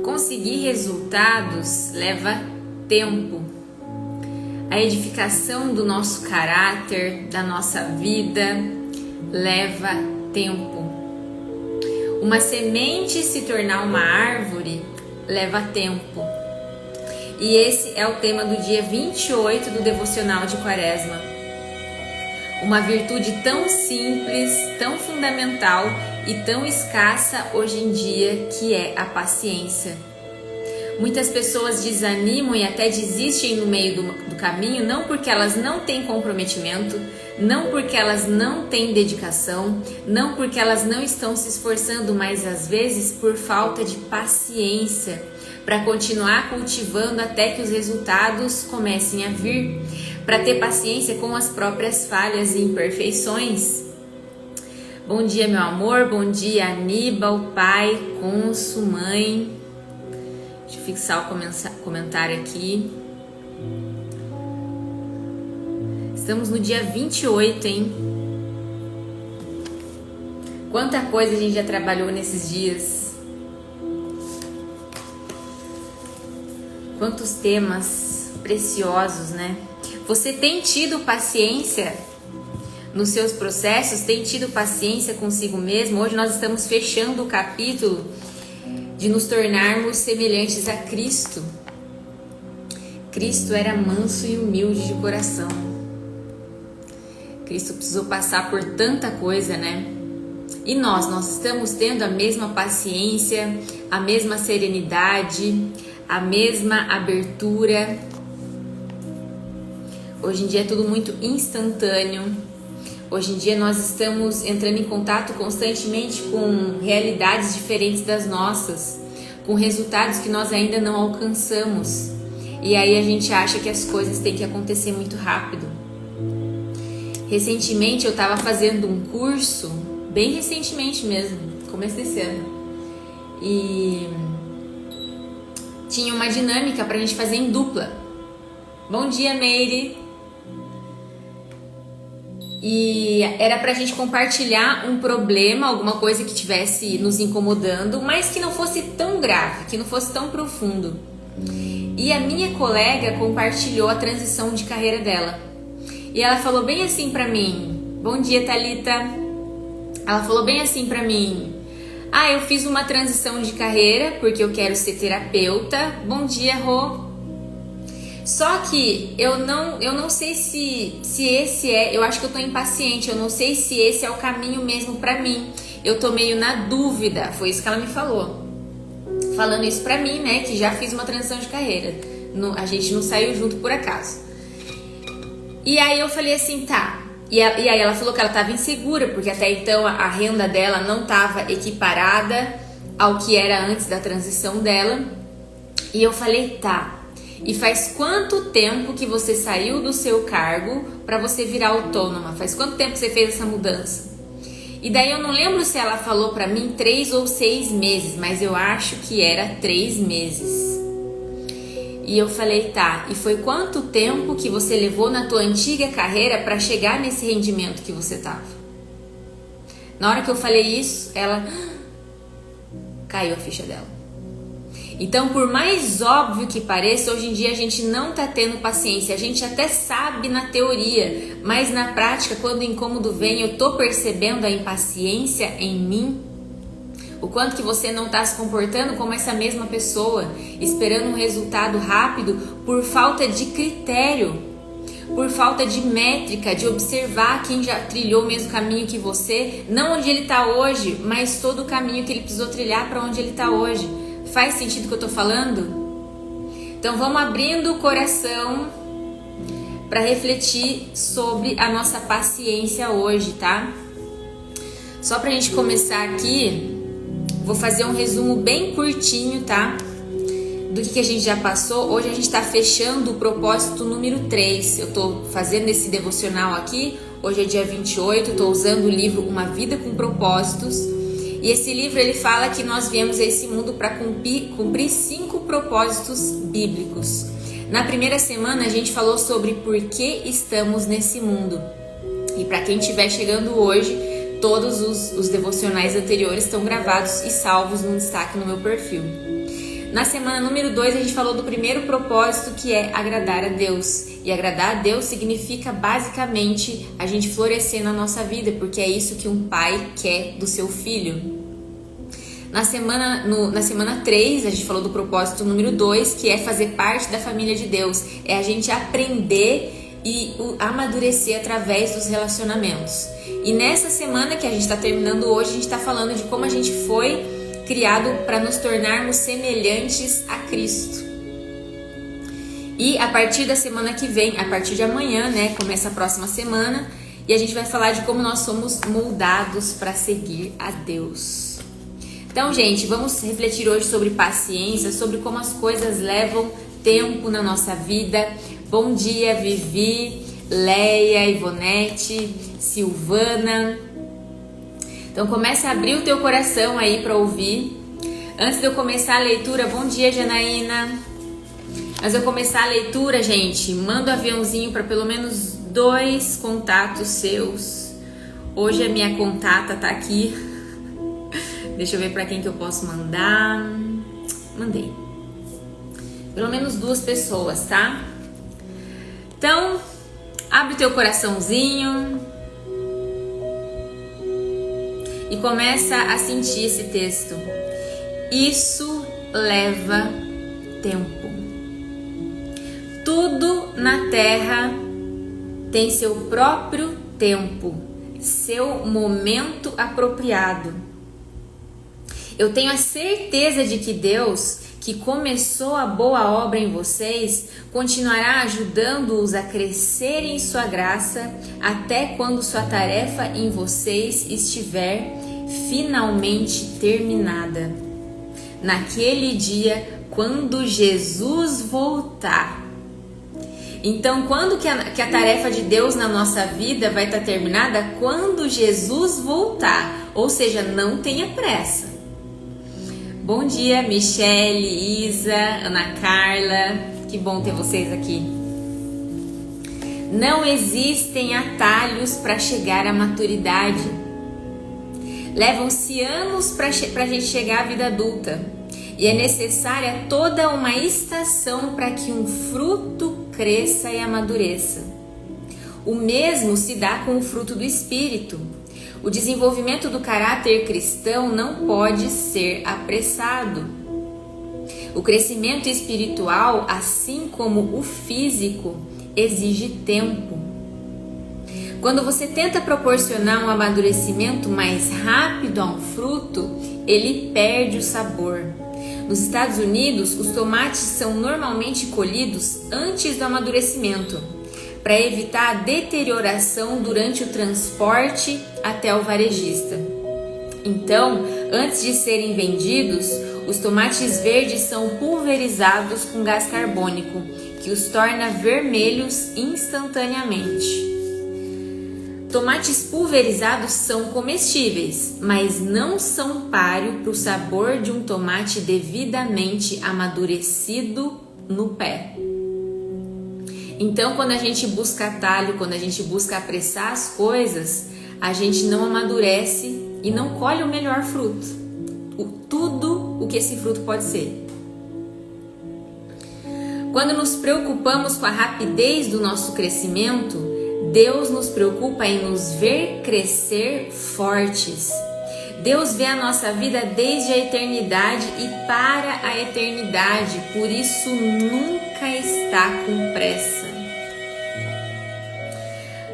Conseguir resultados leva tempo. A edificação do nosso caráter, da nossa vida, leva tempo. Uma semente se tornar uma árvore leva tempo. E esse é o tema do dia 28 do Devocional de Quaresma. Uma virtude tão simples, tão fundamental e tão escassa hoje em dia, que é a paciência. Muitas pessoas desanimam e até desistem no meio do caminho, não porque elas não têm comprometimento, não porque elas não têm dedicação, não porque elas não estão se esforçando, mas às vezes por falta de paciência para continuar cultivando até que os resultados comecem a vir, para ter paciência com as próprias falhas e imperfeições. Bom dia, meu amor, bom dia, Aníbal, pai, Conso, mãe. Deixa eu fixar o comentário aqui. Estamos no dia 28, hein? Quanta coisa a gente já trabalhou nesses dias. Quantos temas preciosos, né? Você tem tido paciência nos seus processos? Tem tido paciência consigo mesmo? Hoje nós estamos fechando o capítulo de nos tornarmos semelhantes a Cristo. Cristo era manso e humilde de coração. Cristo precisou passar por tanta coisa, né? E nós estamos tendo a mesma paciência, a mesma serenidade, a mesma abertura. Hoje em dia é tudo muito instantâneo. Hoje em dia nós estamos entrando em contato constantemente com realidades diferentes das nossas, com resultados que nós ainda não alcançamos. E aí a gente acha que as coisas têm que acontecer muito rápido. Recentemente eu estava fazendo um curso, bem recentemente mesmo, começo desse ano, e tinha uma dinâmica para a gente fazer em dupla. Bom dia, Meire! E era pra gente compartilhar um problema, alguma coisa que estivesse nos incomodando, mas que não fosse tão grave, que não fosse tão profundo. E a minha colega compartilhou a transição de carreira dela. E ela falou bem assim pra mim: bom dia, Thalita. Ela falou bem assim pra mim: eu fiz uma transição de carreira porque eu quero ser terapeuta. Bom dia, Rô. Só que eu não sei se esse é, eu acho que eu tô impaciente, eu não sei se esse é o caminho mesmo pra mim. Eu tô meio na dúvida, foi isso que ela me falou. Falando isso pra mim, né, que já fiz uma transição de carreira. A gente não saiu junto por acaso. E aí eu falei assim, tá. E aí ela falou que ela tava insegura, porque até então a renda dela não tava equiparada ao que era antes da transição dela. E eu falei, tá. E faz quanto tempo que você saiu do seu cargo para você virar autônoma? Faz quanto tempo que você fez essa mudança? E daí eu não lembro se ela falou para mim 3 ou 6 meses, mas eu acho que era 3 meses. E eu falei, tá, e foi quanto tempo que você levou na tua antiga carreira para chegar nesse rendimento que você tava? Na hora que eu falei isso, ela caiu a ficha dela. Então, por mais óbvio que pareça, hoje em dia a gente não tá tendo paciência. A gente até sabe na teoria, mas na prática, quando o incômodo vem, eu tô percebendo a impaciência em mim. O quanto que você não tá se comportando como essa mesma pessoa, esperando um resultado rápido por falta de critério, por falta de métrica, de observar quem já trilhou o mesmo caminho que você, não onde ele tá hoje, mas todo o caminho que ele precisou trilhar para onde ele tá hoje. Faz sentido o que eu tô falando? Então vamos abrindo o coração para refletir sobre a nossa paciência hoje, tá? Só pra gente começar aqui, vou fazer um resumo bem curtinho, tá? Do que a gente já passou. Hoje a gente tá fechando o propósito número 3. Eu tô fazendo esse devocional aqui. Hoje é dia 28, tô usando o livro Uma Vida com Propósitos. E esse livro ele fala que nós viemos a esse mundo para cumprir 5 propósitos bíblicos. Na primeira semana a gente falou sobre por que estamos nesse mundo. E para quem estiver chegando hoje, todos os devocionais anteriores estão gravados e salvos no destaque no meu perfil. Na semana número 2 a gente falou do primeiro propósito, que é agradar a Deus. E agradar a Deus significa basicamente a gente florescer na nossa vida, porque é isso que um pai quer do seu filho. Na semana 3 a gente falou do propósito número 2, que é fazer parte da família de Deus. É a gente aprender e amadurecer através dos relacionamentos. E nessa semana que a gente está terminando hoje, a gente está falando de como a gente foi criado para nos tornarmos semelhantes a Cristo. E a partir da semana que vem, a partir de amanhã, né, começa a próxima semana, e a gente vai falar de como nós somos moldados para seguir a Deus. Então, gente, vamos refletir hoje sobre paciência, sobre como as coisas levam tempo na nossa vida. Bom dia, Vivi, Leia, Ivonete, Silvana. Então comece a abrir o teu coração aí para ouvir. Antes de eu começar a leitura, bom dia, Janaína. Antes de eu começar a leitura, gente, manda um aviãozinho para pelo menos 2 contatos seus. Hoje a minha contata tá aqui. Deixa eu ver para quem que eu posso mandar. Mandei. Pelo menos 2 pessoas, tá? Então, abre o teu coraçãozinho e começa a sentir esse texto. Isso leva tempo. Tudo na terra tem seu próprio tempo, seu momento apropriado. Eu tenho a certeza de que Deus, que começou a boa obra em vocês, continuará ajudando-os a crescer em sua graça até quando sua tarefa em vocês estiver finalmente terminada. Naquele dia, quando Jesus voltar. Então, quando que a tarefa de Deus na nossa vida vai estar terminada? Quando Jesus voltar. Ou seja, não tenha pressa. Bom dia, Michele, Isa, Ana Carla. Que bom ter vocês aqui. Não existem atalhos para chegar à maturidade. Levam-se anos para a gente chegar à vida adulta. E é necessária toda uma estação para que um fruto cresça e amadureça. O mesmo se dá com o fruto do Espírito. O desenvolvimento do caráter cristão não pode ser apressado. O crescimento espiritual, assim como o físico, exige tempo. Quando você tenta proporcionar um amadurecimento mais rápido a um fruto, ele perde o sabor. Nos Estados Unidos, os tomates são normalmente colhidos antes do amadurecimento, para evitar a deterioração durante o transporte até o varejista. Então, antes de serem vendidos, os tomates verdes são pulverizados com gás carbônico, que os torna vermelhos instantaneamente. Tomates pulverizados são comestíveis, mas não são páreo para o sabor de um tomate devidamente amadurecido no pé. Então, quando a gente busca atalho, quando a gente busca apressar as coisas, a gente não amadurece e não colhe o melhor fruto. Tudo o que esse fruto pode ser. Quando nos preocupamos com a rapidez do nosso crescimento, Deus nos preocupa em nos ver crescer fortes. Deus vê a nossa vida desde a eternidade e para a eternidade, por isso nunca está com pressa.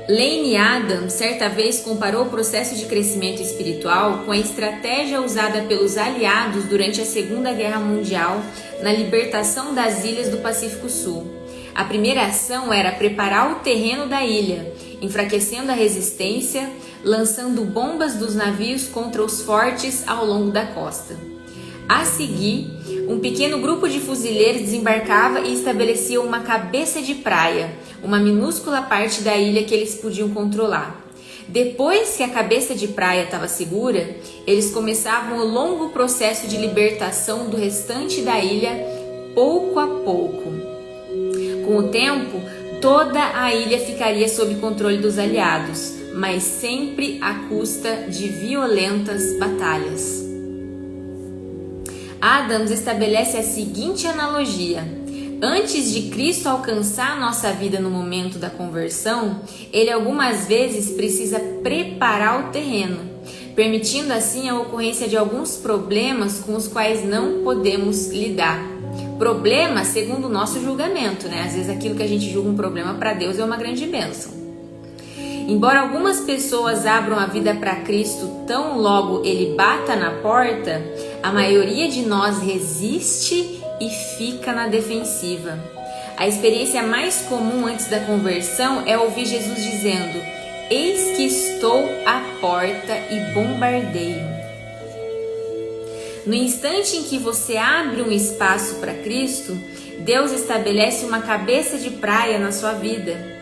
Lane Adams certa vez comparou o processo de crescimento espiritual com a estratégia usada pelos aliados durante a Segunda Guerra Mundial na libertação das ilhas do Pacífico Sul. A primeira ação era preparar o terreno da ilha, enfraquecendo a resistência, lançando bombas dos navios contra os fortes ao longo da costa. A seguir, um pequeno grupo de fuzileiros desembarcava e estabelecia uma cabeça de praia, uma minúscula parte da ilha que eles podiam controlar. Depois que a cabeça de praia estava segura, eles começavam o longo processo de libertação do restante da ilha, pouco a pouco. Com o tempo, toda a ilha ficaria sob controle dos aliados, mas sempre à custa de violentas batalhas. Adams estabelece a seguinte analogia: antes de Cristo alcançar a nossa vida no momento da conversão, ele algumas vezes precisa preparar o terreno, permitindo assim a ocorrência de alguns problemas com os quais não podemos lidar. Problema segundo o nosso julgamento, né? Às vezes aquilo que a gente julga um problema para Deus é uma grande bênção. Embora algumas pessoas abram a vida para Cristo tão logo ele bata na porta, a maioria de nós resiste e fica na defensiva. A experiência mais comum antes da conversão é ouvir Jesus dizendo: eis que estou à porta e bombardeio. No instante em que você abre um espaço para Cristo, Deus estabelece uma cabeça de praia na sua vida.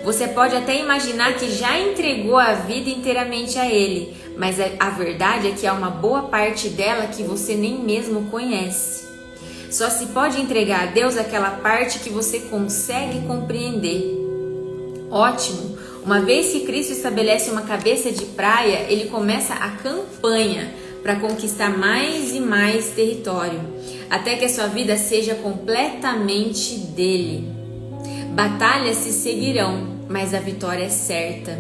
Você pode até imaginar que já entregou a vida inteiramente a Ele, mas a verdade é que há uma boa parte dela que você nem mesmo conhece. Só se pode entregar a Deus aquela parte que você consegue compreender. Ótimo! Uma vez que Cristo estabelece uma cabeça de praia, Ele começa a campanha para conquistar mais e mais território, até que a sua vida seja completamente dele. Batalhas se seguirão, mas a vitória é certa.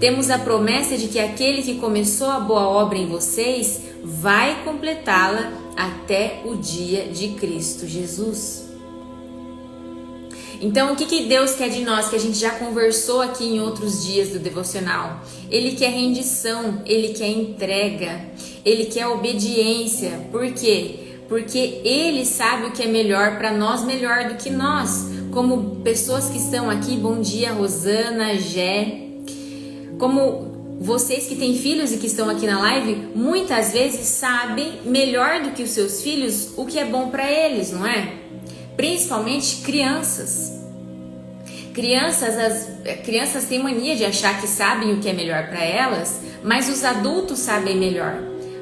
Temos a promessa de que aquele que começou a boa obra em vocês vai completá-la até o dia de Cristo Jesus. Então, o que Deus quer de nós, que a gente já conversou aqui em outros dias do devocional? Ele quer rendição, Ele quer entrega, Ele quer obediência. Por quê? Porque Ele sabe o que é melhor para nós, melhor do que nós. Como pessoas que estão aqui, bom dia, Rosana, Gé. Como vocês que têm filhos e que estão aqui na live, muitas vezes sabem melhor do que os seus filhos o que é bom para eles, não é? Principalmente crianças. Crianças têm mania de achar que sabem o que é melhor para elas, mas os adultos sabem melhor.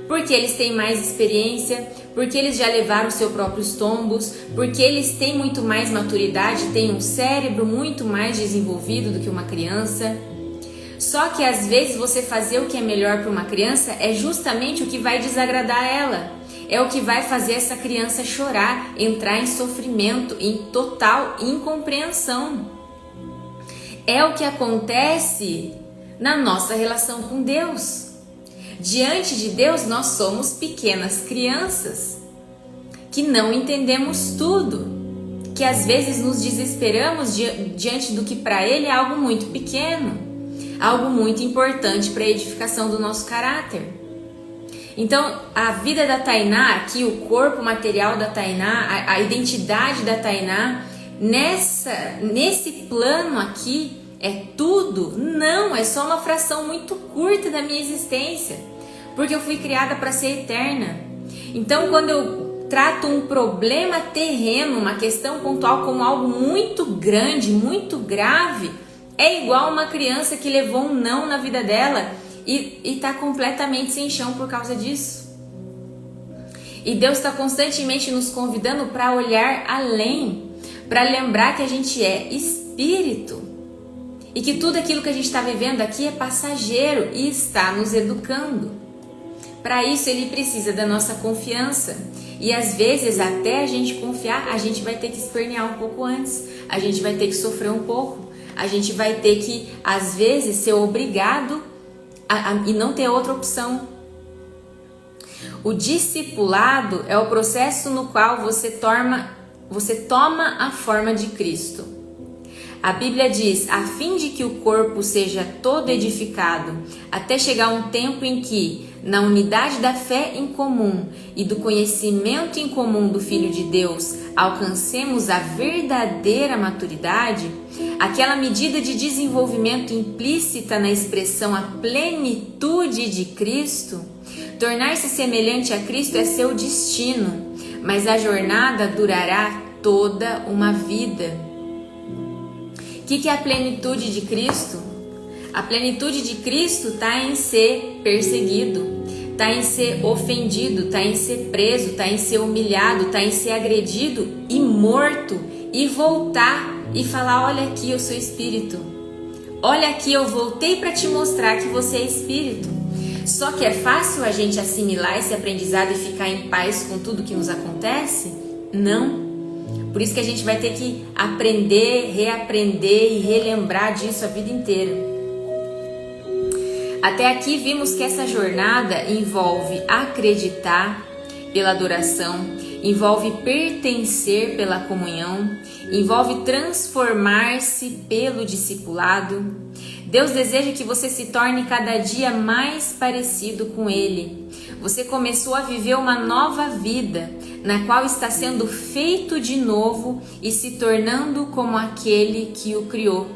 Porque eles têm mais experiência, porque eles já levaram seus próprios tombos, porque eles têm muito mais maturidade, têm um cérebro muito mais desenvolvido do que uma criança. Só que às vezes você fazer o que é melhor para uma criança é justamente o que vai desagradar ela. É o que vai fazer essa criança chorar, entrar em sofrimento, em total incompreensão. É o que acontece na nossa relação com Deus. Diante de Deus, nós somos pequenas crianças que não entendemos tudo, que às vezes nos desesperamos diante do que para Ele é algo muito pequeno, algo muito importante para a edificação do nosso caráter. Então, a vida da Tainá aqui, o corpo material da Tainá, a identidade da Tainá, nesse plano aqui, é tudo? Não, é só uma fração muito curta da minha existência, porque eu fui criada para ser eterna. Então, quando eu trato um problema terreno, uma questão pontual como algo muito grande, muito grave, é igual uma criança que levou um não na vida dela e está completamente sem chão por causa disso. E Deus está constantemente nos convidando para olhar além, para lembrar que a gente é espírito e que tudo aquilo que a gente está vivendo aqui é passageiro e está nos educando. Para isso Ele precisa da nossa confiança, e às vezes até a gente confiar, a gente vai ter que espernear um pouco antes, a gente vai ter que sofrer um pouco, a gente vai ter que às vezes ser obrigado e não ter outra opção. O discipulado é o processo no qual você toma a forma de Cristo. A Bíblia diz, a fim de que o corpo seja todo edificado, até chegar um tempo em que, na unidade da fé em comum e do conhecimento em comum do Filho de Deus, alcancemos a verdadeira maturidade, aquela medida de desenvolvimento implícita na expressão a plenitude de Cristo. Tornar-se semelhante a Cristo é seu destino, mas a jornada durará toda uma vida. O que é a plenitude de Cristo? A plenitude de Cristo está em ser perseguido, está em ser ofendido, está em ser preso, está em ser humilhado, está em ser agredido e morto, e voltar e falar, olha aqui, eu sou espírito. Olha aqui, eu voltei para te mostrar que você é espírito. Só que é fácil a gente assimilar esse aprendizado e ficar em paz com tudo que nos acontece? Não. Por isso que a gente vai ter que aprender, reaprender e relembrar disso a vida inteira. Até aqui vimos que essa jornada envolve acreditar pela adoração, envolve pertencer pela comunhão, envolve transformar-se pelo discipulado. Deus deseja que você se torne cada dia mais parecido com Ele. Você começou a viver uma nova vida, na qual está sendo feito de novo e se tornando como aquele que o criou.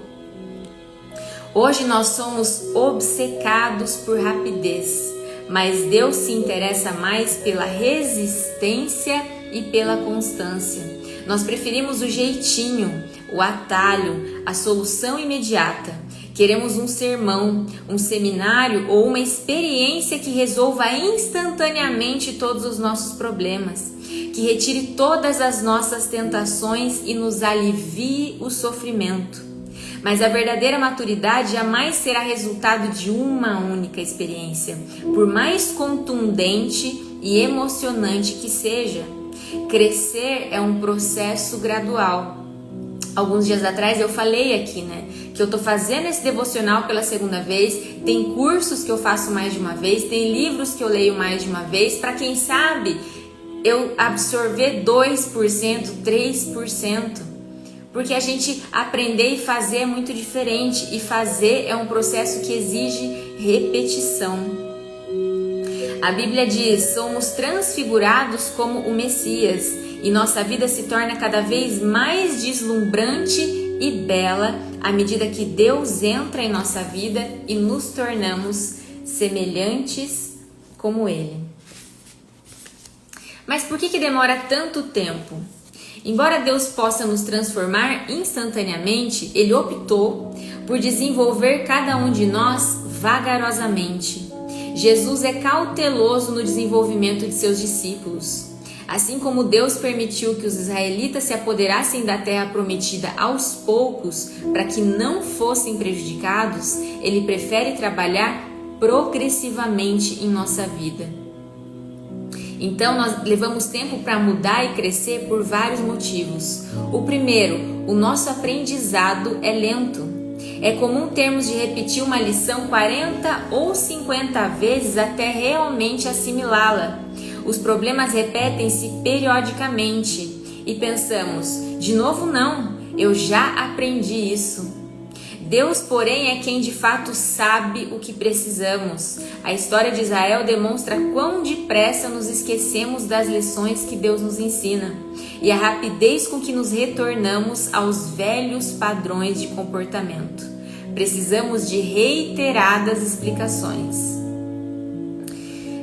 Hoje nós somos obcecados por rapidez, mas Deus se interessa mais pela resistência e pela constância. Nós preferimos o jeitinho, o atalho, a solução imediata. Queremos um sermão, um seminário ou uma experiência que resolva instantaneamente todos os nossos problemas, que retire todas as nossas tentações e nos alivie o sofrimento. Mas a verdadeira maturidade jamais será resultado de uma única experiência, por mais contundente e emocionante que seja. Crescer é um processo gradual. Alguns dias atrás eu falei aqui, que eu tô fazendo esse devocional pela segunda vez, tem cursos que eu faço mais de uma vez, tem livros que eu leio mais de uma vez, para quem sabe eu absorver 2%, 3%, porque a gente aprender e fazer é muito diferente, e fazer é um processo que exige repetição. A Bíblia diz: somos transfigurados como o Messias, e nossa vida se torna cada vez mais deslumbrante e bela à medida que Deus entra em nossa vida e nos tornamos semelhantes como Ele. Mas por que demora tanto tempo? Embora Deus possa nos transformar instantaneamente, Ele optou por desenvolver cada um de nós vagarosamente. Jesus é cauteloso no desenvolvimento de seus discípulos. Assim como Deus permitiu que os israelitas se apoderassem da terra prometida aos poucos para que não fossem prejudicados, Ele prefere trabalhar progressivamente em nossa vida. Então nós levamos tempo para mudar e crescer por vários motivos. O primeiro, o nosso aprendizado é lento. É comum termos de repetir uma lição 40 ou 50 vezes até realmente assimilá-la. Os problemas repetem-se periodicamente e pensamos: de novo não, eu já aprendi isso. Deus, porém, é quem de fato sabe o que precisamos. A história de Israel demonstra quão depressa nos esquecemos das lições que Deus nos ensina e a rapidez com que nos retornamos aos velhos padrões de comportamento. Precisamos de reiteradas explicações.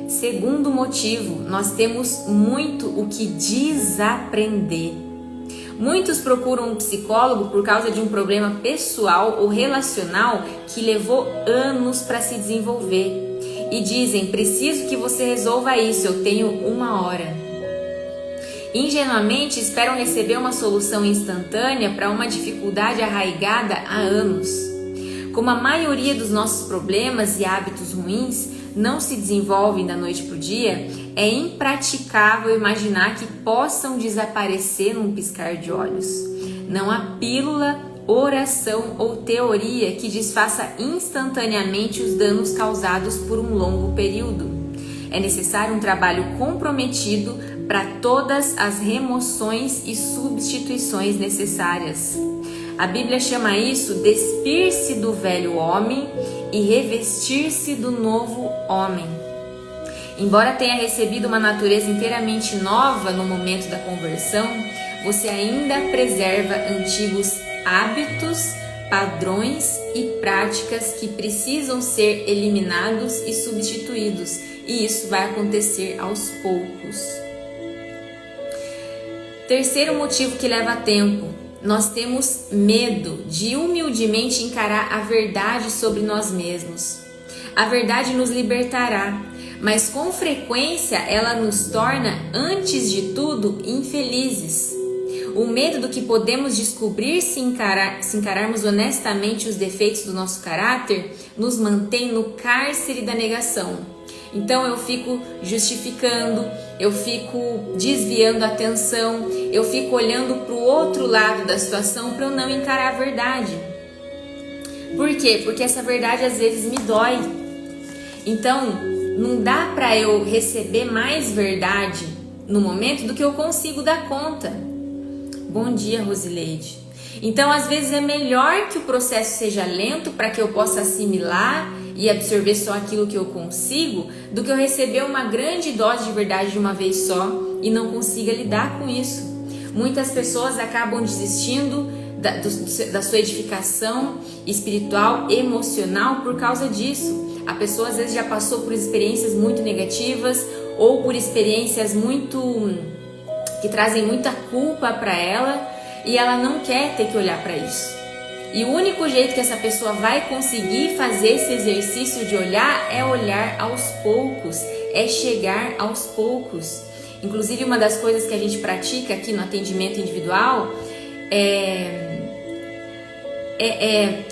Segundo motivo, nós temos muito o que desaprender. Muitos procuram um psicólogo por causa de um problema pessoal ou relacional que levou anos para se desenvolver. E dizem: preciso que você resolva isso, eu tenho 1 hora. Ingenuamente esperam receber uma solução instantânea para uma dificuldade arraigada há anos. Como a maioria dos nossos problemas e hábitos ruins não se desenvolvem da noite para o dia, é impraticável imaginar que possam desaparecer num piscar de olhos. Não há pílula, oração ou teoria que desfaça instantaneamente os danos causados por um longo período. É necessário um trabalho comprometido para todas as remoções e substituições necessárias. A Bíblia chama isso despir-se do velho homem e revestir-se do novo homem. Embora tenha recebido uma natureza inteiramente nova no momento da conversão, você ainda preserva antigos hábitos, padrões e práticas que precisam ser eliminados e substituídos, e isso vai acontecer aos poucos. Terceiro motivo que leva tempo: nós temos medo de humildemente encarar a verdade sobre nós mesmos. A verdade nos libertará, mas com frequência ela nos torna, antes de tudo, infelizes. O medo do que podemos descobrir se encararmos honestamente os defeitos do nosso caráter nos mantém no cárcere da negação. Então eu fico justificando, eu fico desviando a atenção, eu fico olhando para o outro lado da situação para eu não encarar a verdade. Por quê? Porque essa verdade às vezes me dói. Então não dá para eu receber mais verdade no momento do que eu consigo dar conta. Bom dia, Rosileide. Então às vezes é melhor que o processo seja lento para que eu possa assimilar e absorver só aquilo que eu consigo, do que eu receber uma grande dose de verdade de uma vez só e não consiga lidar com isso. Muitas pessoas acabam desistindo da sua edificação espiritual, emocional por causa disso. A pessoa às vezes já passou por experiências muito negativas ou por experiências que trazem muita culpa para ela e ela não quer ter que olhar para isso. E o único jeito que essa pessoa vai conseguir fazer esse exercício de olhar é olhar aos poucos, é chegar aos poucos. Inclusive, uma das coisas que a gente pratica aqui no atendimento individual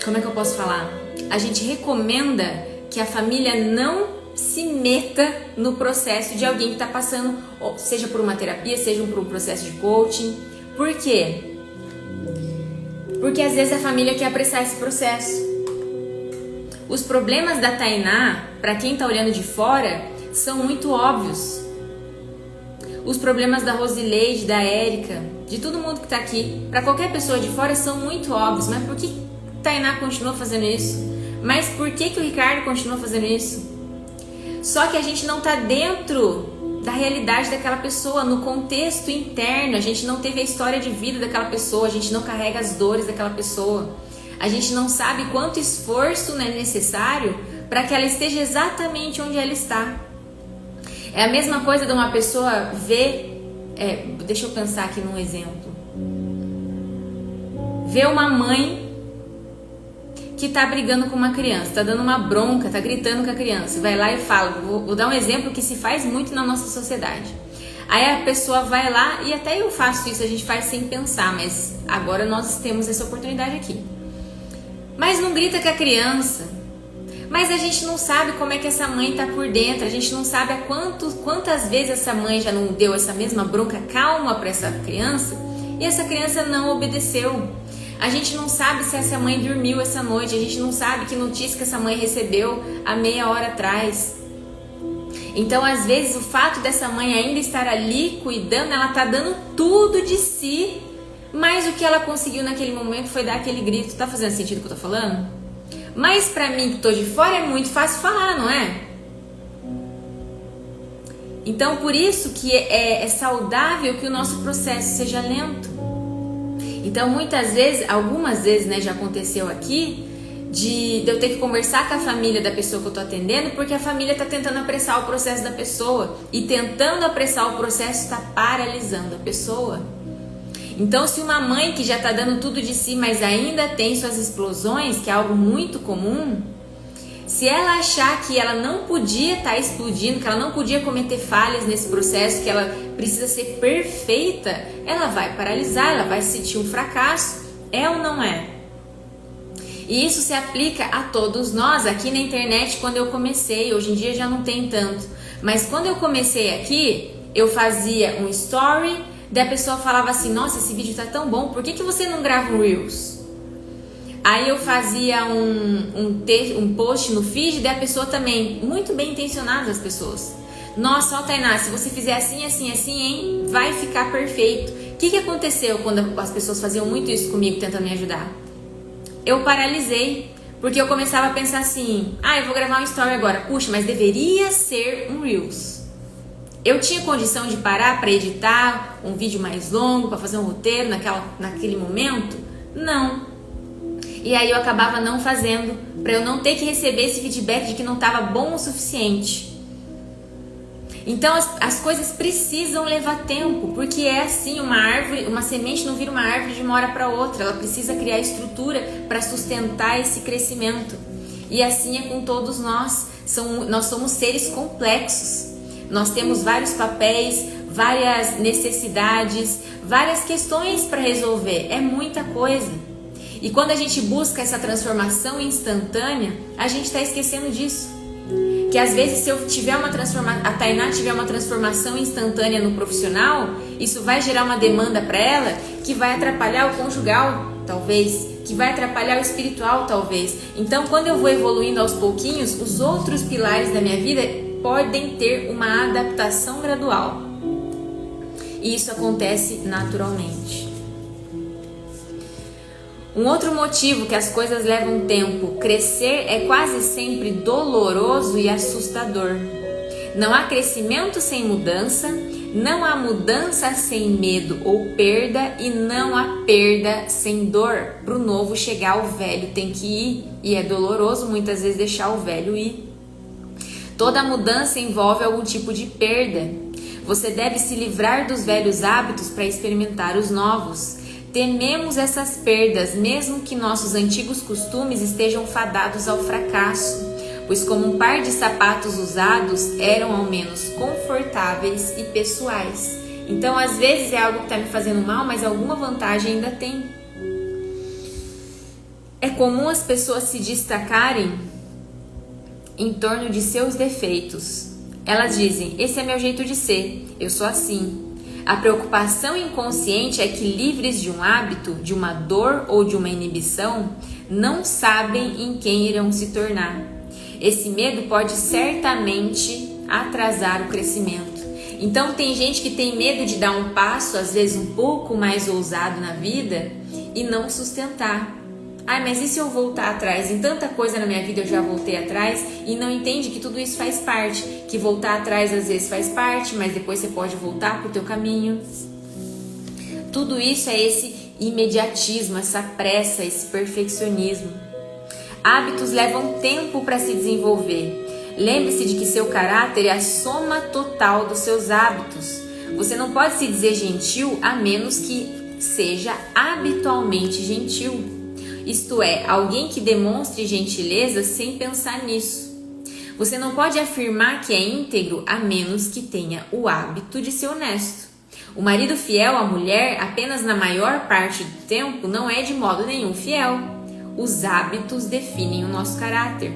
como é que eu posso falar? A gente recomenda que a família não se meta no processo de alguém que está passando, seja por uma terapia, seja por um processo de coaching. Por quê? Porque às vezes a família quer apressar esse processo. Os problemas da Tainá, para quem está olhando de fora, são muito óbvios. Os problemas da Rosileide, da Érica, de todo mundo que está aqui, para qualquer pessoa de fora são muito óbvios. Mas por que Tainá continua fazendo isso? Mas por que o Ricardo continua fazendo isso? Só que a gente não está dentro da realidade daquela pessoa, no contexto interno. A gente não teve a história de vida daquela pessoa, a gente não carrega as dores daquela pessoa, a gente não sabe quanto esforço é necessário para que ela esteja exatamente onde ela está. É a mesma coisa de uma pessoa ver, deixa eu pensar aqui num exemplo, ver uma mãe que tá brigando com uma criança, tá dando uma bronca, tá gritando com a criança, vai lá e fala, vou dar um exemplo que se faz muito na nossa sociedade. Aí a pessoa vai lá, e até eu faço isso, a gente faz sem pensar, mas agora nós temos essa oportunidade aqui. Mas não grita com a criança, mas a gente não sabe como é que essa mãe tá por dentro, a gente não sabe quantas vezes essa mãe já não deu essa mesma bronca calma para essa criança, e essa criança não obedeceu. A gente não sabe se essa mãe dormiu essa noite, a gente não sabe que notícia que essa mãe recebeu há meia hora atrás. Então, às vezes, o fato dessa mãe ainda estar ali cuidando, ela tá dando tudo de si, mas o que ela conseguiu naquele momento foi dar aquele grito. Tá fazendo sentido o que eu tô falando? Mas pra mim, que tô de fora, é muito fácil falar, não é? Então, por isso que é saudável que o nosso processo seja lento. Então, muitas vezes, algumas vezes, né, já aconteceu aqui, de eu ter que conversar com a família da pessoa que eu tô atendendo, porque a família tá tentando apressar o processo da pessoa, e tentando apressar o processo está paralisando a pessoa. Então, se uma mãe que já tá dando tudo de si, mas ainda tem suas explosões, que é algo muito comum, se ela achar que ela não podia estar explodindo, que ela não podia cometer falhas nesse processo, que ela precisa ser perfeita, ela vai paralisar, ela vai sentir um fracasso. É ou não é? E isso se aplica a todos nós. Aqui na internet, quando eu comecei, hoje em dia já não tem tanto, mas quando eu comecei aqui, eu fazia um story, daí a pessoa falava assim, nossa, esse vídeo tá tão bom, por que você não grava um Reels? Aí eu fazia um post no feed, daí a pessoa também, muito bem intencionada as pessoas. Nossa, ó Tainá, se você fizer assim, assim, assim, hein, vai ficar perfeito. O que aconteceu quando as pessoas faziam muito isso comigo, tentando me ajudar? Eu paralisei, porque eu começava a pensar assim, eu vou gravar um story agora. Puxa, mas deveria ser um Reels. Eu tinha condição de parar para editar um vídeo mais longo, para fazer um roteiro naquele momento? Não. E aí eu acabava não fazendo, para eu não ter que receber esse feedback de que não estava bom o suficiente. Então as coisas precisam levar tempo, porque é assim, uma árvore, uma semente não vira uma árvore de uma hora para outra, ela precisa criar estrutura para sustentar esse crescimento. E assim é com todos nós, nós somos seres complexos, nós temos vários papéis, várias necessidades, várias questões para resolver, é muita coisa. E quando a gente busca essa transformação instantânea, a gente está esquecendo disso. Que às vezes se eu tiver uma transformação, a Tainá tiver uma transformação instantânea no profissional, isso vai gerar uma demanda para ela que vai atrapalhar o conjugal, talvez, que vai atrapalhar o espiritual, talvez. Então, quando eu vou evoluindo aos pouquinhos, os outros pilares da minha vida podem ter uma adaptação gradual. E isso acontece naturalmente. Um outro motivo que as coisas levam tempo, crescer é quase sempre doloroso e assustador. Não há crescimento sem mudança, não há mudança sem medo ou perda e não há perda sem dor. Para o novo chegar, o velho tem que ir e é doloroso muitas vezes deixar o velho ir. Toda mudança envolve algum tipo de perda. Você deve se livrar dos velhos hábitos para experimentar os novos. Tememos essas perdas, mesmo que nossos antigos costumes estejam fadados ao fracasso, pois como um par de sapatos usados, eram ao menos confortáveis e pessoais. Então, às vezes é algo que está me fazendo mal, mas alguma vantagem ainda tem. É comum as pessoas se destacarem em torno de seus defeitos. Elas dizem, esse é meu jeito de ser, eu sou assim. A preocupação inconsciente é que, livres de um hábito, de uma dor ou de uma inibição, não sabem em quem irão se tornar. Esse medo pode certamente atrasar o crescimento. Então tem gente que tem medo de dar um passo, às vezes um pouco mais ousado na vida, e não sustentar. Mas e se eu voltar atrás? Em tanta coisa na minha vida eu já voltei atrás e não entende que tudo isso faz parte. Que voltar atrás às vezes faz parte, mas depois você pode voltar pro teu caminho. Tudo isso é esse imediatismo, essa pressa, esse perfeccionismo. Hábitos levam tempo para se desenvolver. Lembre-se de que seu caráter é a soma total dos seus hábitos. Você não pode se dizer gentil a menos que seja habitualmente gentil. Isto é, alguém que demonstre gentileza sem pensar nisso. Você não pode afirmar que é íntegro a menos que tenha o hábito de ser honesto. O marido fiel à mulher, apenas na maior parte do tempo, não é de modo nenhum fiel. Os hábitos definem o nosso caráter.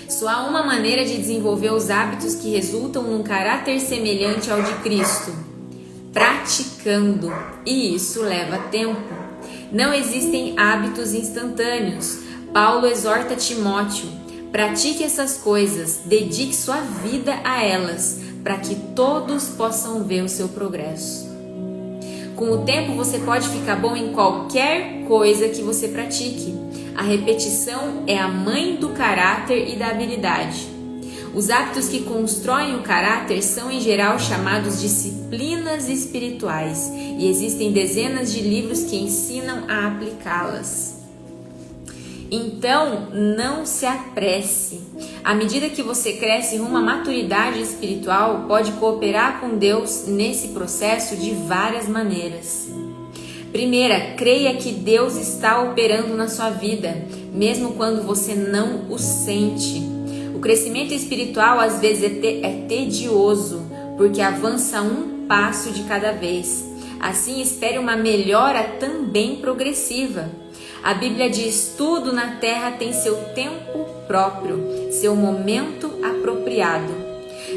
Só há uma maneira de desenvolver os hábitos que resultam num caráter semelhante ao de Cristo: praticando, e isso leva tempo. Não existem hábitos instantâneos. Paulo exorta Timóteo: pratique essas coisas, dedique sua vida a elas, para que todos possam ver o seu progresso. Com o tempo você pode ficar bom em qualquer coisa que você pratique. A repetição é a mãe do caráter e da habilidade. Os hábitos que constroem o caráter são em geral chamados disciplinas espirituais e existem dezenas de livros que ensinam a aplicá-las. Então, não se apresse. À medida que você cresce rumo à maturidade espiritual, pode cooperar com Deus nesse processo de várias maneiras. Primeira, creia que Deus está operando na sua vida, mesmo quando você não o sente. O crescimento espiritual às vezes é tedioso, porque avança um passo de cada vez. Assim, espere uma melhora também progressiva. A Bíblia diz: tudo na terra tem seu tempo próprio, seu momento apropriado.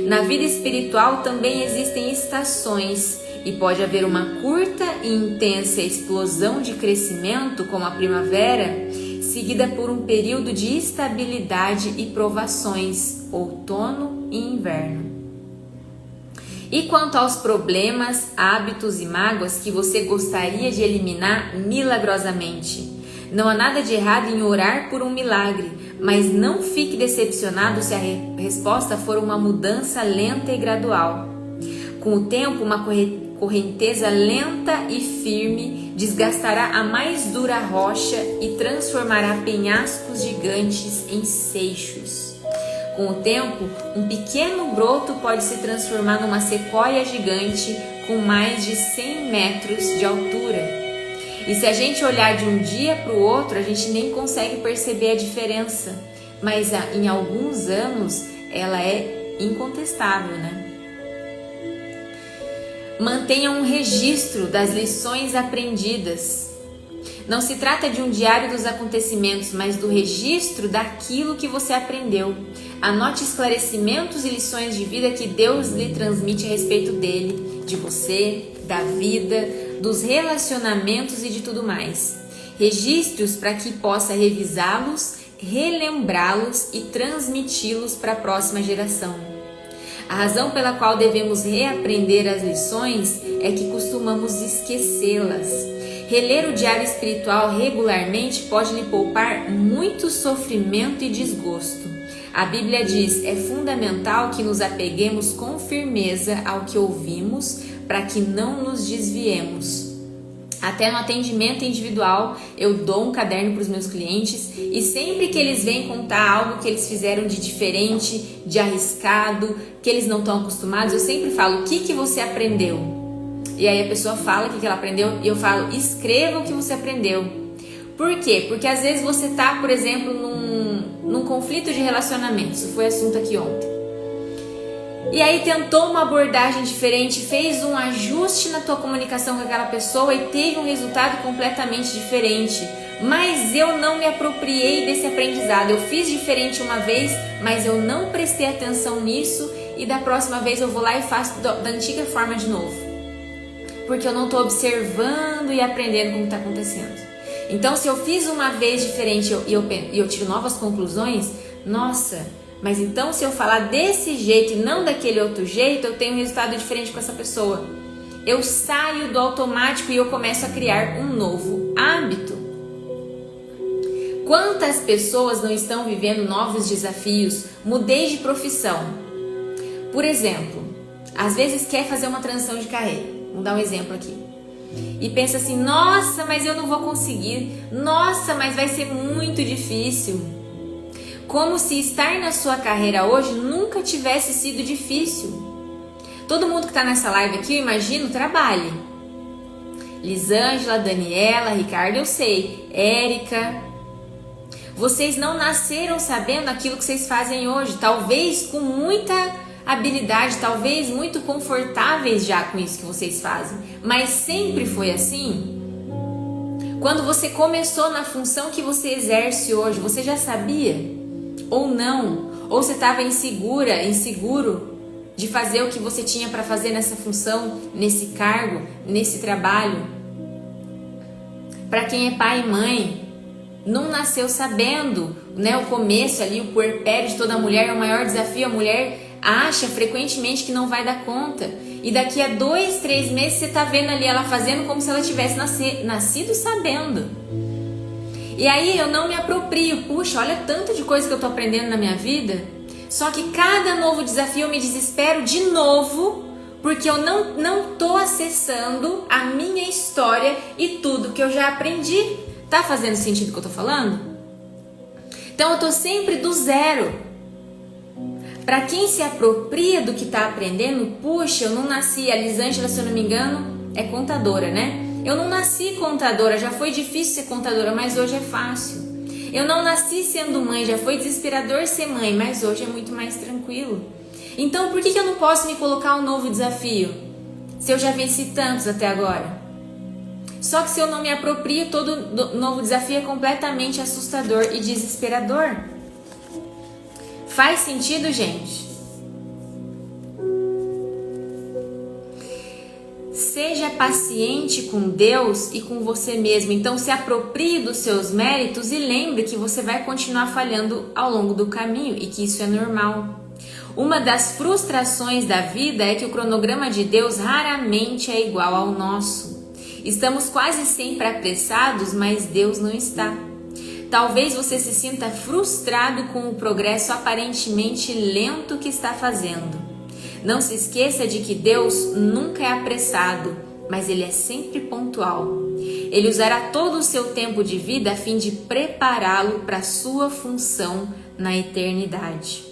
Na vida espiritual também existem estações e pode haver uma curta e intensa explosão de crescimento, como a primavera, seguida por um período de estabilidade e provações, outono e inverno. E quanto aos problemas, hábitos e mágoas que você gostaria de eliminar milagrosamente? Não há nada de errado em orar por um milagre, mas não fique decepcionado se a resposta for uma mudança lenta e gradual. Com o tempo, uma correnteza lenta e firme desgastará a mais dura rocha e transformará penhascos gigantes em seixos. Com o tempo, um pequeno broto pode se transformar numa sequoia gigante com mais de 100 metros de altura. E se a gente olhar de um dia para o outro, a gente nem consegue perceber a diferença, mas em alguns anos ela é incontestável, né? Mantenha um registro das lições aprendidas. Não se trata de um diário dos acontecimentos, mas do registro daquilo que você aprendeu. Anote esclarecimentos e lições de vida que Deus lhe transmite a respeito dele, de você, da vida, dos relacionamentos e de tudo mais. Registre-os para que possa revisá-los, relembrá-los e transmiti-los para a próxima geração. A razão pela qual devemos reaprender as lições é que costumamos esquecê-las. Reler o diário espiritual regularmente pode lhe poupar muito sofrimento e desgosto. A Bíblia diz: é fundamental que nos apeguemos com firmeza ao que ouvimos para que não nos desviemos. Até no atendimento individual, eu dou um caderno para os meus clientes e sempre que eles vêm contar algo que eles fizeram de diferente, de arriscado, que eles não estão acostumados, eu sempre falo: o que você aprendeu? E aí a pessoa fala o que ela aprendeu e eu falo: escreva o que você aprendeu. Por quê? Porque às vezes você está, por exemplo, num conflito de relacionamento. Isso foi assunto aqui ontem. E aí tentou uma abordagem diferente, fez um ajuste na tua comunicação com aquela pessoa e teve um resultado completamente diferente. Mas eu não me apropriei desse aprendizado. Eu fiz diferente uma vez, mas eu não prestei atenção nisso e da próxima vez eu vou lá e faço da antiga forma de novo. Porque eu não estou observando e aprendendo como está acontecendo. Então, se eu fiz uma vez diferente e eu tiro novas conclusões, nossa, mas então se eu falar desse jeito e não daquele outro jeito, eu tenho um resultado diferente com essa pessoa. Eu saio do automático e eu começo a criar um novo hábito. Quantas pessoas não estão vivendo novos desafios? Mudei de profissão. Por exemplo, às vezes quer fazer uma transição de carreira. Vou dar um exemplo aqui. E pensa assim: nossa, mas eu não vou conseguir. Nossa, mas vai ser muito difícil. Como se estar na sua carreira hoje nunca tivesse sido difícil. Todo mundo que está nessa live aqui, eu imagino, trabalhe. Lisângela, Daniela, Ricardo, eu sei. Érica. Vocês não nasceram sabendo aquilo que vocês fazem hoje. Talvez com muita habilidade, talvez muito confortáveis já com isso que vocês fazem, mas sempre foi assim? Quando você começou na função que você exerce hoje, você já sabia? Ou não? Ou você estava inseguro de fazer o que você tinha para fazer nessa função, nesse cargo, nesse trabalho? Para quem é pai e mãe, não nasceu sabendo, né? O começo ali, o puerpério de toda mulher é o maior desafio. A mulher acha frequentemente que não vai dar conta e daqui a 2, 3 meses você tá vendo ali ela fazendo como se ela tivesse nascido sabendo. E aí eu não me aproprio. Puxa, olha tanto de coisa que eu tô aprendendo na minha vida. Só que cada novo desafio eu me desespero de novo porque eu não tô acessando a minha história e tudo que eu já aprendi. Tá fazendo sentido o que eu tô falando? Então eu tô sempre do zero. Para quem se apropria do que está aprendendo, puxa, eu não nasci, a Lisângela, se eu não me engano, é contadora, né? Eu não nasci contadora, já foi difícil ser contadora, mas hoje é fácil. Eu não nasci sendo mãe, já foi desesperador ser mãe, mas hoje é muito mais tranquilo. Então, por que eu não posso me colocar um novo desafio, se eu já venci tantos até agora? Só que se eu não me aproprio, todo novo desafio é completamente assustador e desesperador. Faz sentido, gente? Seja paciente com Deus e com você mesmo. Então se aproprie dos seus méritos e lembre que você vai continuar falhando ao longo do caminho e que isso é normal. Uma das frustrações da vida é que o cronograma de Deus raramente é igual ao nosso. Estamos quase sempre apressados, mas Deus não está. Talvez você se sinta frustrado com o progresso aparentemente lento que está fazendo. Não se esqueça de que Deus nunca é apressado, mas Ele é sempre pontual. Ele usará todo o seu tempo de vida a fim de prepará-lo para a sua função na eternidade.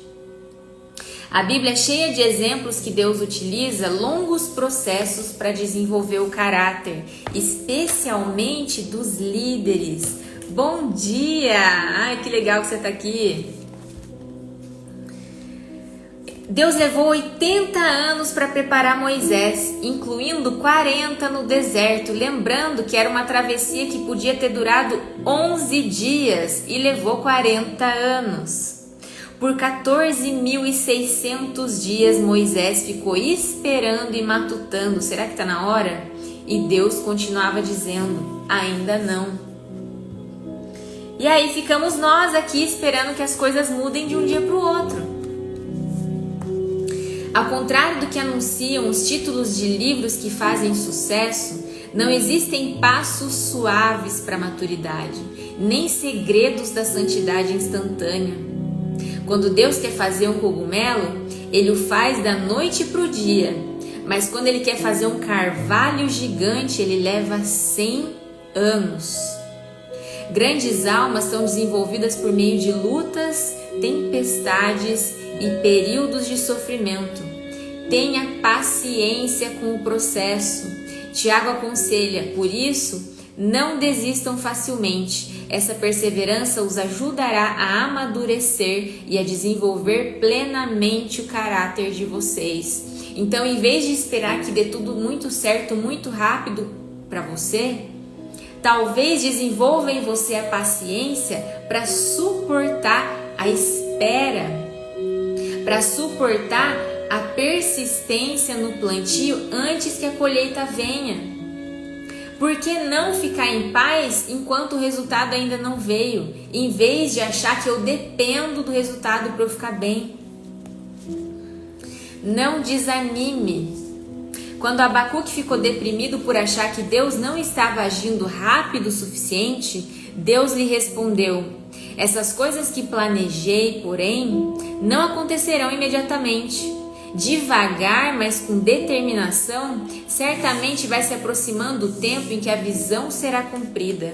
A Bíblia é cheia de exemplos que Deus utiliza longos processos para desenvolver o caráter, especialmente dos líderes. Bom dia! Ai, que legal que você está aqui. Deus levou 80 anos para preparar Moisés, incluindo 40 no deserto, lembrando que era uma travessia que podia ter durado 11 dias e levou 40 anos. Por 14.600 dias Moisés ficou esperando e matutando, será que está na hora? E Deus continuava dizendo, ainda não. E aí ficamos nós aqui esperando que as coisas mudem de um dia para o outro. Ao contrário do que anunciam os títulos de livros que fazem sucesso, não existem passos suaves para a maturidade, nem segredos da santidade instantânea. Quando Deus quer fazer um cogumelo, Ele o faz da noite para o dia, mas quando Ele quer fazer um carvalho gigante, Ele leva 100 anos. Grandes almas são desenvolvidas por meio de lutas, tempestades e períodos de sofrimento. Tenha paciência com o processo. Tiago aconselha, por isso, não desistam facilmente. Essa perseverança os ajudará a amadurecer e a desenvolver plenamente o caráter de vocês. Então, em vez de esperar que dê tudo muito certo, muito rápido para você, talvez desenvolva em você a paciência para suportar a espera, para suportar a persistência no plantio antes que a colheita venha. Por que não ficar em paz enquanto o resultado ainda não veio, em vez de achar que eu dependo do resultado para eu ficar bem? Não desanime. Quando Abacuque ficou deprimido por achar que Deus não estava agindo rápido o suficiente, Deus lhe respondeu: essas coisas que planejei, porém, não acontecerão imediatamente. Devagar, mas com determinação, certamente vai se aproximando o tempo em que a visão será cumprida.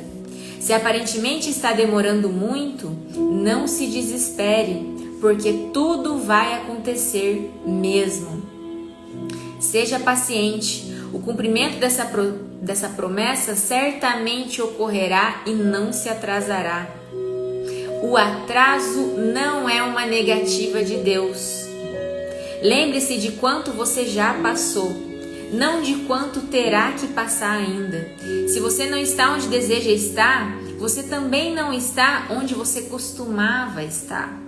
Se aparentemente está demorando muito, não se desespere, porque tudo vai acontecer mesmo. Seja paciente, o cumprimento dessa promessa certamente ocorrerá e não se atrasará. O atraso não é uma negativa de Deus. Lembre-se de quanto você já passou, não de quanto terá que passar ainda. Se você não está onde deseja estar, você também não está onde você costumava estar.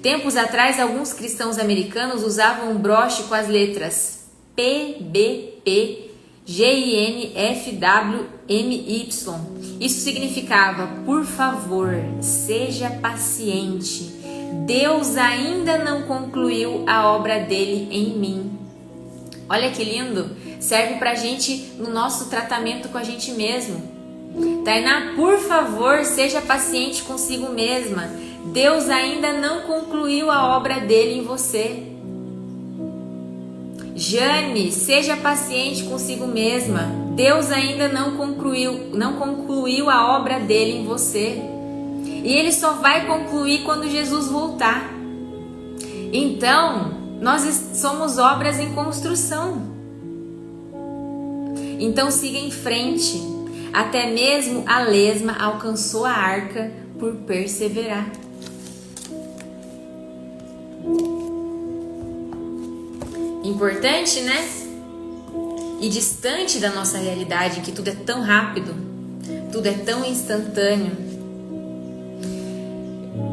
Tempos atrás, alguns cristãos americanos usavam um broche com as letras PBP, GINFWMY. Isso significava, por favor, seja paciente. Deus ainda não concluiu a obra dele em mim. Olha que lindo, serve pra gente no nosso tratamento com a gente mesmo. Tainá, por favor, seja paciente consigo mesma. Deus ainda não concluiu a obra dele em você. Jane, seja paciente consigo mesma. Deus ainda não concluiu a obra dele em você. E ele só vai concluir quando Jesus voltar. Então, nós somos obras em construção. Então siga em frente. Até mesmo a lesma alcançou a arca por perseverar. Importante, né? E distante da nossa realidade, que tudo é tão rápido, tudo é tão instantâneo.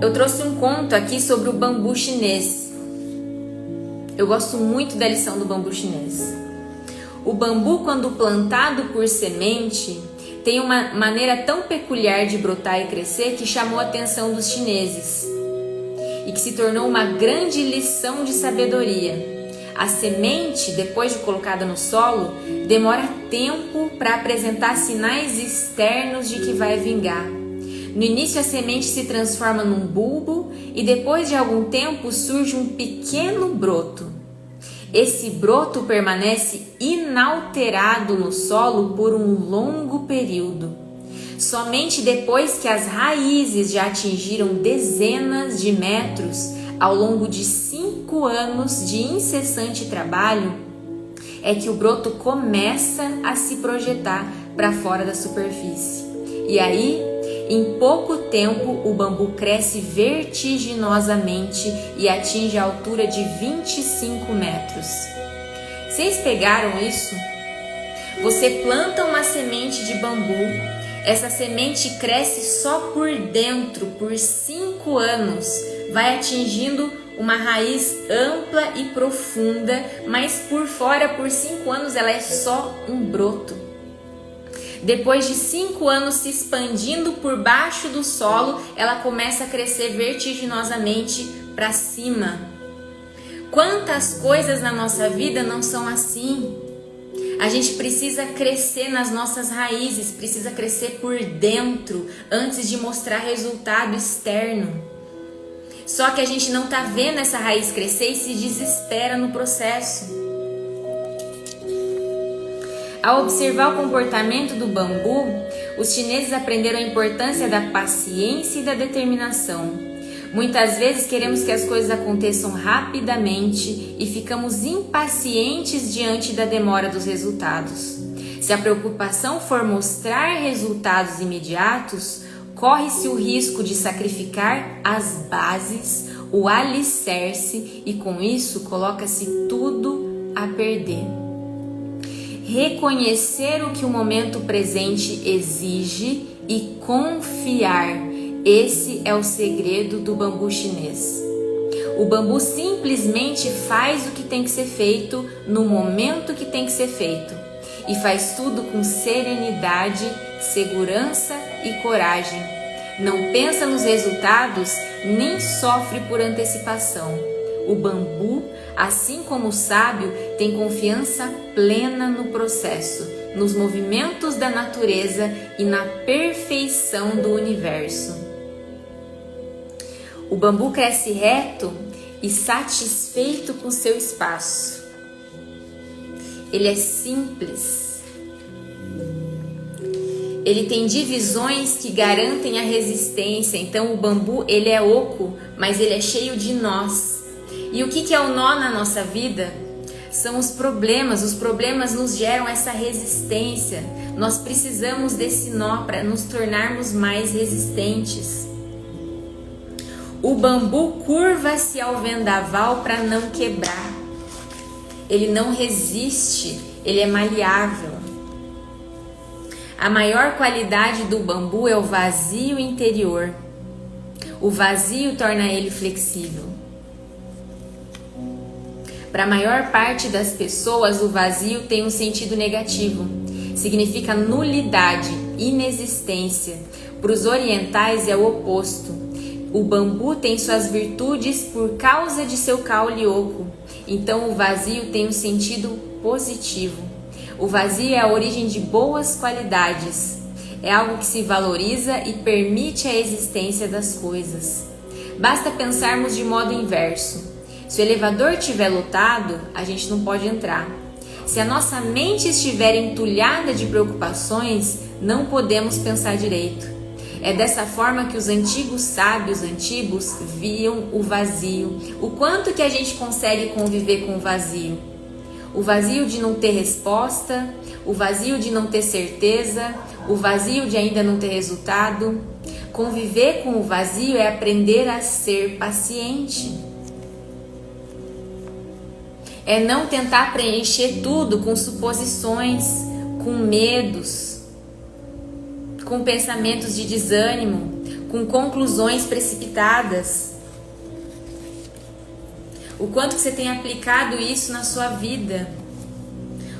Eu trouxe um conto aqui sobre o bambu chinês. Eu gosto muito da lição do bambu chinês. O bambu, quando plantado por semente, tem uma maneira tão peculiar de brotar e crescer que chamou a atenção dos chineses e que se tornou uma grande lição de sabedoria. A semente, depois de colocada no solo, demora tempo para apresentar sinais externos de que vai vingar. No início, a semente se transforma num bulbo e depois de algum tempo surge um pequeno broto. Esse broto permanece inalterado no solo por um longo período. Somente depois que as raízes já atingiram dezenas de metros ao longo de 5 anos de incessante trabalho, é que o broto começa a se projetar para fora da superfície. E aí, Em pouco tempo, o bambu cresce vertiginosamente e atinge a altura de 25 metros. Vocês pegaram isso? Você planta uma semente de bambu, essa semente cresce só por dentro por 5 anos, vai atingindo uma raiz ampla e profunda, mas por fora, por 5 anos, ela é só um broto. Depois de 5 anos se expandindo por baixo do solo, ela começa a crescer vertiginosamente para cima. Quantas coisas na nossa vida não são assim? A gente precisa crescer nas nossas raízes, precisa crescer por dentro antes de mostrar resultado externo. Só que a gente não está vendo essa raiz crescer e se desespera no processo. Ao observar o comportamento do bambu, os chineses aprenderam a importância da paciência e da determinação. Muitas vezes queremos que as coisas aconteçam rapidamente e ficamos impacientes diante da demora dos resultados. Se a preocupação for mostrar resultados imediatos, corre-se o risco de sacrificar as bases, o alicerce, e com isso coloca-se tudo a perder. Reconhecer o que o momento presente exige e confiar. Esse é o segredo do bambu chinês. O bambu simplesmente faz o que tem que ser feito no momento que tem que ser feito e faz tudo com serenidade, segurança e coragem. Não pensa nos resultados nem sofre por antecipação. O bambu, assim como o sábio, tem confiança plena no processo, nos movimentos da natureza e na perfeição do universo. O bambu cresce reto e satisfeito com seu espaço. Ele é simples. Ele tem divisões que garantem a resistência. Então o bambu ele é oco, mas ele é cheio de nós. E o que é o nó na nossa vida? São os problemas. Os problemas nos geram essa resistência. Nós precisamos desse nó para nos tornarmos mais resistentes. O bambu curva-se ao vendaval para não quebrar. Ele não resiste, ele é maleável. A maior qualidade do bambu é o vazio interior. O vazio torna ele flexível. Para a maior parte das pessoas, o vazio tem um sentido negativo. Significa nulidade, inexistência. Para os orientais é o oposto. O bambu tem suas virtudes por causa de seu caule oco. Então o vazio tem um sentido positivo. O vazio é a origem de boas qualidades. É algo que se valoriza e permite a existência das coisas. Basta pensarmos de modo inverso. Se o elevador estiver lotado, a gente não pode entrar. Se a nossa mente estiver entulhada de preocupações, não podemos pensar direito. É dessa forma que os antigos sábios antigos viam o vazio. O quanto que a gente consegue conviver com o vazio? O vazio de não ter resposta, o vazio de não ter certeza, o vazio de ainda não ter resultado. Conviver com o vazio é aprender a ser paciente. É não tentar preencher tudo com suposições, com medos, com pensamentos de desânimo, com conclusões precipitadas. O quanto que você tem aplicado isso na sua vida.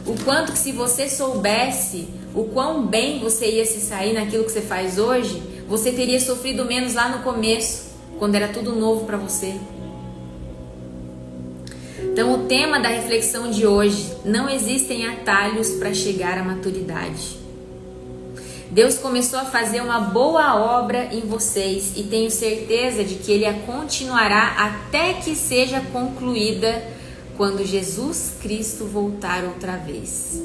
O quanto que se você soubesse o quão bem você ia se sair naquilo que você faz hoje, você teria sofrido menos lá no começo, quando era tudo novo para você. Então o tema da reflexão de hoje: não existem atalhos para chegar à maturidade. Deus começou a fazer uma boa obra em vocês e tenho certeza de que Ele a continuará até que seja concluída quando Jesus Cristo voltar outra vez.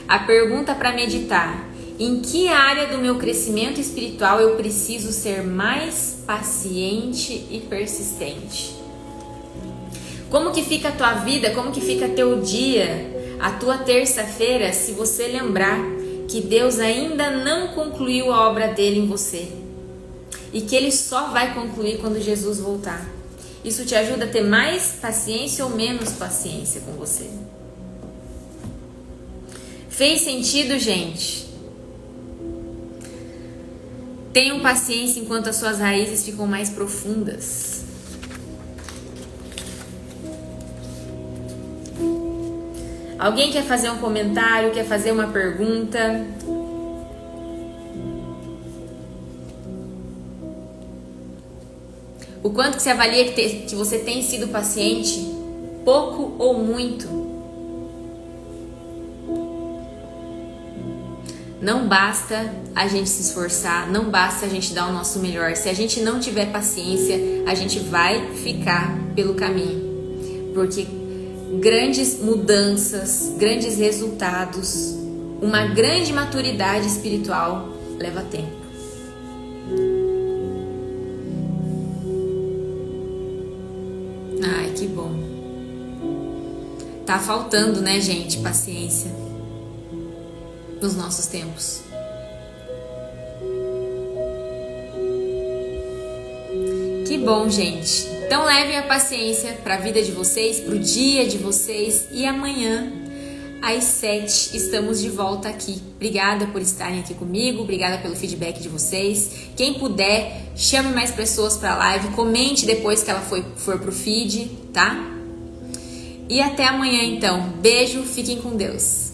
A pergunta para meditar: em que área do meu crescimento espiritual eu preciso ser mais paciente e persistente? Como que fica a tua vida, como que fica teu dia, a tua terça-feira, se você lembrar que que Deus ainda não concluiu a obra dele em você e que ele só vai concluir quando Jesus voltar. Isso te ajuda a ter mais paciência ou menos paciência com você? Fez sentido, gente? Tenham paciência enquanto as suas raízes ficam mais profundas. Alguém quer fazer um comentário, quer fazer uma pergunta? O quanto que você avalia que você tem sido paciente? Pouco ou muito? Não basta a gente se esforçar, não basta a gente dar o nosso melhor. Se a gente não tiver paciência, a gente vai ficar pelo caminho. Porque grandes mudanças, grandes resultados, uma grande maturidade espiritual leva tempo. Ai, que bom. Tá faltando, né, gente, paciência nos nossos tempos. Que bom, gente. Então levem a paciência para a vida de vocês, para o dia de vocês, e amanhã às 7 estamos de volta aqui. Obrigada por estarem aqui comigo, obrigada pelo feedback de vocês. Quem puder, chame mais pessoas para a live, comente depois que ela for pro feed, tá? E até amanhã então. Beijo, fiquem com Deus.